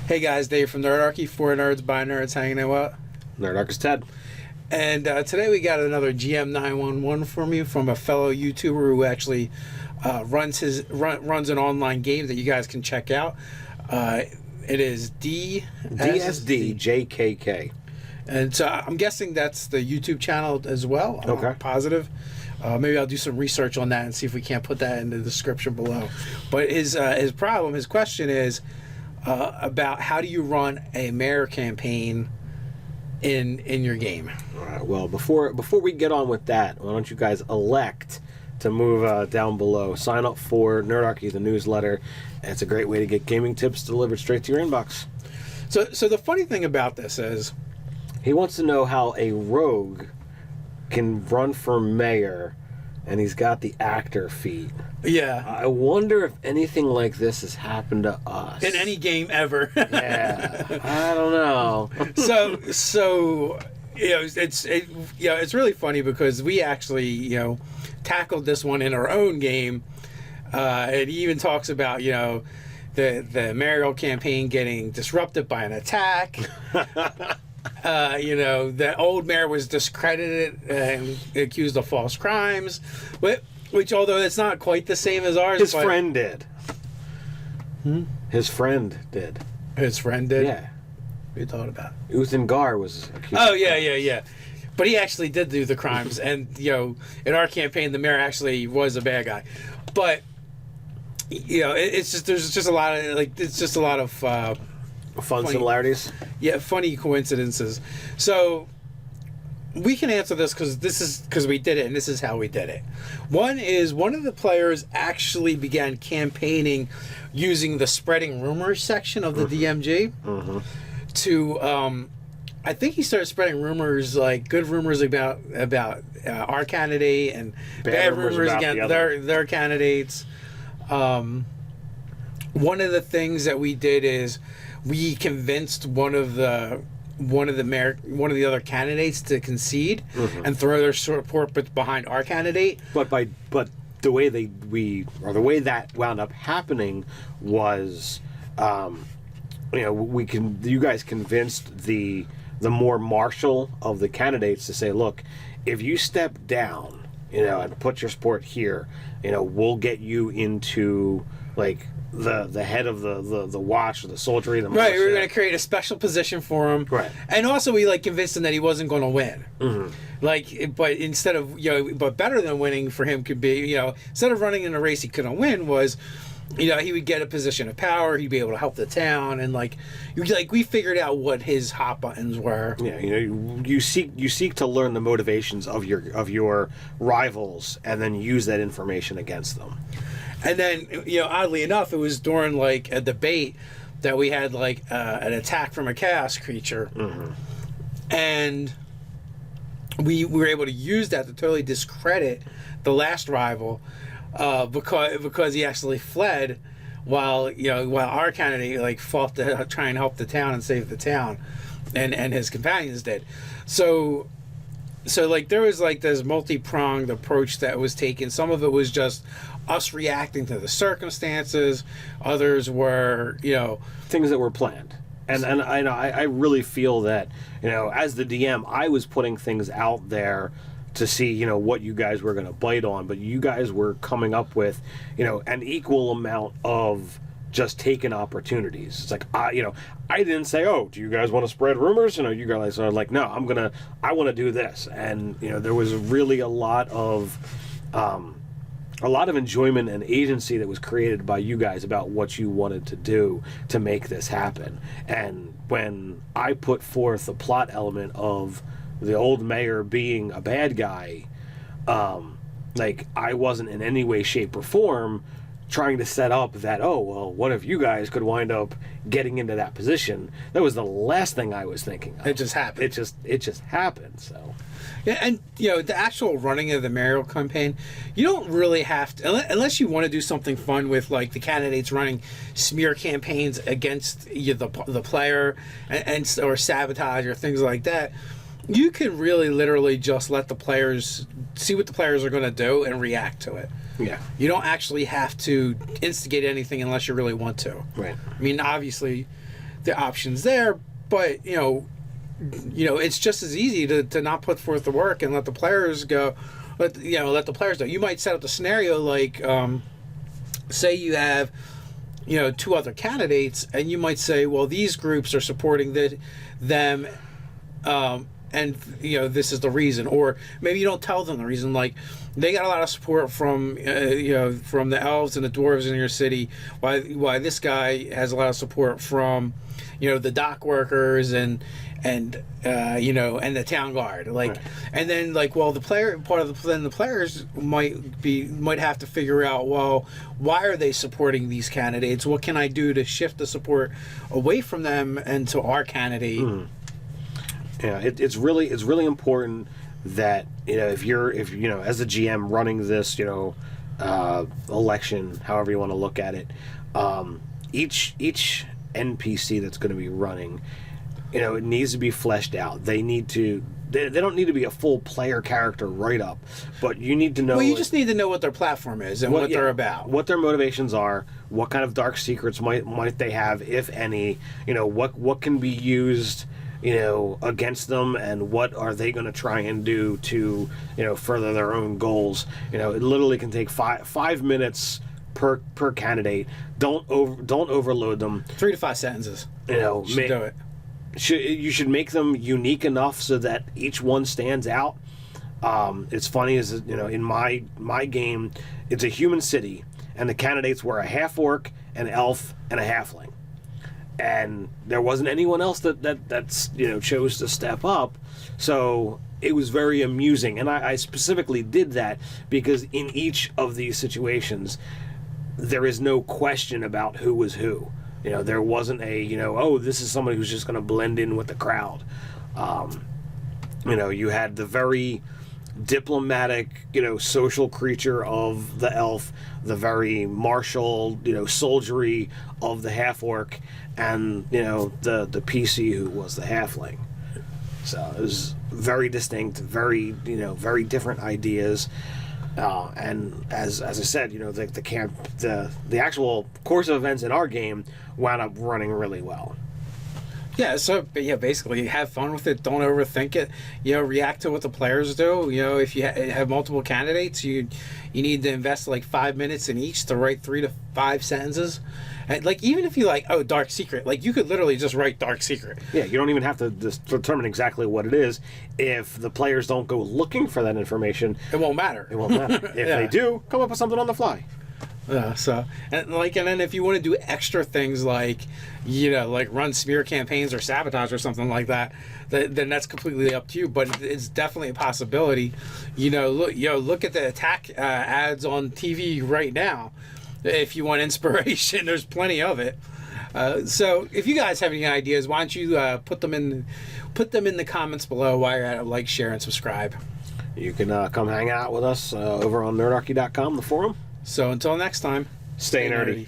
Hey guys, Dave from Nerdarchy, for nerds, by nerds, hanging out. What? Nerdarchist Ted. And today we got another GM 911 from you, from a fellow YouTuber who actually runs an online game that you guys can check out. It is DSDJKK. And so I'm guessing that's the YouTube channel as well. Okay. Positive. Maybe I'll do some research on that and see if we can't put that in the description below. But his question is about how do you run a mayor campaign in your game. All right. Well, before we get on with that, why don't you guys elect to move down below? Sign up for Nerdarchy, the newsletter. It's a great way to get gaming tips delivered straight to your inbox. So the funny thing about this is, he wants to know how a rogue can run for mayor, and he's got the actor feat. yeah, I wonder if anything like this has happened to us in any game ever. Yeah, I don't know. so it's really funny because we actually tackled this one in our own game. It even talks about the mayoral campaign getting disrupted by an attack. The old mayor was discredited and accused of false crimes, which although it's not quite the same as ours, his friend did. His friend did. His friend did? Yeah. What are you talking about? Uthengar was accused. Oh, yeah. But he actually did do the crimes, and in our campaign, the mayor actually was a bad guy. But there's just a lot of Fun funny similarities. Yeah, funny coincidences. So we can answer this because we did it, and this is how we did it. One of the players actually began campaigning using the spreading rumors section of the DMG to. I think he started spreading rumors, like good rumors about our candidate and bad rumors against their candidates. One of the things that we did is we convinced one of the other candidates to concede and throw their support behind our candidate. But the way the way that wound up happening was, you guys convinced the more martial of the candidates to say, look, if you step down, and put your support here, we'll get you into like the head of the watch or the soldiery. Right, we were going to create a special position for him. Right, and also we convinced him that he wasn't going to win. But instead of but better than winning for him could be instead of running in a race he couldn't win was. He would get a position of power. He'd be able to help the town, and we figured out what his hot buttons were. Yeah, you seek to learn the motivations of your rivals, and then use that information against them. And then, oddly enough, it was during a debate that we had an attack from a chaos creature, and we were able to use that to totally discredit the last rival. Because he actually fled while our candidate fought to try and help the town and save the town, and his companions did. So there was this multi-pronged approach that was taken. Some of it was just us reacting to the circumstances. Others were things that were planned. And I really feel that as the DM I was putting things out there to see what you guys were going to bite on, but you guys were coming up with an equal amount of just taking opportunities. It's I didn't say, oh, do you guys want to spread rumors? You guys are like, no, I want to do this. And there was really a lot of enjoyment and agency that was created by you guys about what you wanted to do to make this happen. And when I put forth the plot element of the old mayor being a bad guy, I wasn't in any way, shape, or form trying to set up that, oh, well, what if you guys could wind up getting into that position? That was the last thing I was thinking of. It just happened. It just happened, so. Yeah, and, the actual running of the mayoral campaign, you don't really have to, unless you want to do something fun with, the candidates running smear campaigns against the player or sabotage or things like that. You can really literally just let the players see what the players are going to do and react to it. Yeah. You don't actually have to instigate anything unless you really want to. Right. I mean, obviously, the options there, but it's just as easy to not put forth the work and let the players go. Let the players know. You might set up the scenario like, say you have, two other candidates, and you might say, well, these groups are supporting them, and this is the reason. Or maybe you don't tell them the reason. Like, they got a lot of support from from the elves and the dwarves in your city. Why this guy has a lot of support from the dock workers and the town guard, like, right. And then like, well, the players might have to figure out, well, why are they supporting these candidates? What can I do to shift the support away from them and to our candidate? Yeah, it's really important that if you're as a GM running this election, however you want to look at it, each NPC that's going to be running, it needs to be fleshed out. They don't need to be a full player character right up, but you need to know. Well, you just need to know what their platform is and what they're about, what their motivations are, what kind of dark secrets might they have, if any. What can be used against them, and what are they going to try and do to further their own goals. It literally can take 5 minutes per candidate. Don't overload them. 3 to 5 sentences. Do it. You should make them unique enough so that each one stands out. It's funny is in my game, it's a human city, and the candidates were a half orc, an elf, and a halfling, and there wasn't anyone else that's chose to step up. So it was very amusing, and I specifically did that because in each of these situations, there is no question about who was who. There wasn't this is somebody who's just going to blend in with the crowd. You had the very diplomatic, social creature of the elf, the very martial, soldiery of the half orc, and the PC who was the halfling. So it was very distinct, very very different ideas. And as I said, the actual course of events in our game wound up running really well. Yeah, so basically have fun with it. Don't overthink it. React to what the players do. If you have multiple candidates, you need to invest like 5 minutes in each to write 3 to 5 sentences. And like, even if you dark secret, like, you could literally just write dark secret. Yeah, you don't even have to determine exactly what it is. If the players don't go looking for that information, it won't matter. If they do, come up with something on the fly. And then if you want to do extra things like run smear campaigns or sabotage or something like that, then that's completely up to you. But it's definitely a possibility. Look at the attack ads on TV right now. If you want inspiration, there's plenty of it. So if you guys have any ideas, why don't you put them in the comments below while you're at it. Like, share, and subscribe. You can come hang out with us over on nerdarchy.com, the forum. So until next time, stay nerdy.